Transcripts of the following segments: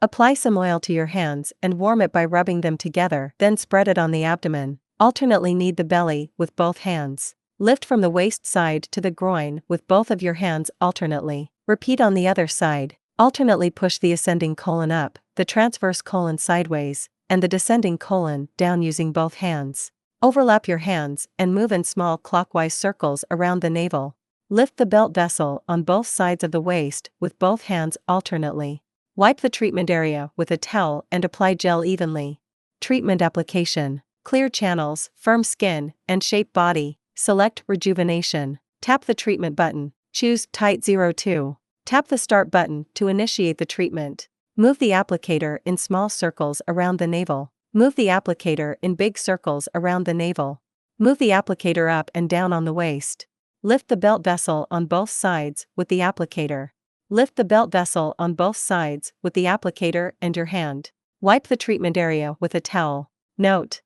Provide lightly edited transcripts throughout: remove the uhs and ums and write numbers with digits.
Apply some oil to your hands and warm it by rubbing them together, then spread it on the abdomen. Alternately knead the belly with both hands. Lift from the waist side to the groin with both of your hands alternately. Repeat on the other side. Alternately push the ascending colon up, the transverse colon sideways, and the descending colon down using both hands. Overlap your hands and move in small clockwise circles around the navel. Lift the belt vessel on both sides of the waist with both hands alternately. Wipe the treatment area with a towel and apply gel evenly. Treatment application. Clear channels, firm skin, and shape body. Select Rejuvenation. Tap the treatment button. Choose Tight 02. Tap the Start button to initiate the treatment. Move the applicator in small circles around the navel. Move the applicator in big circles around the navel. Move the applicator up and down on the waist. Lift the belt vessel on both sides with the applicator. Lift the belt vessel on both sides with the applicator and your hand. Wipe the treatment area with a towel. Note: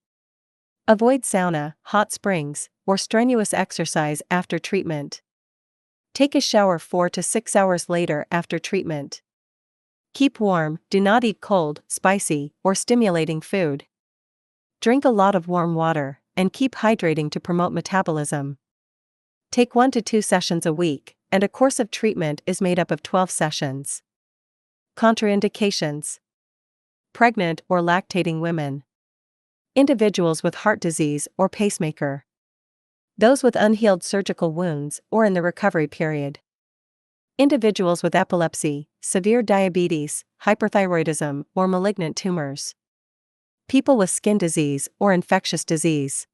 avoid sauna, hot springs, or strenuous exercise after treatment. Take a shower 4 to 6 hours later after treatment. Keep warm, do not eat cold, spicy, or stimulating food. Drink a lot of warm water, and keep hydrating to promote metabolism. Take 1 to 2 sessions a week, and a course of treatment is made up of 12 sessions. Contraindications: pregnant or lactating women, individuals with heart disease or pacemaker, those with unhealed surgical wounds or in the recovery period, individuals with epilepsy, severe diabetes, hyperthyroidism, or malignant tumors, people with skin disease or infectious disease.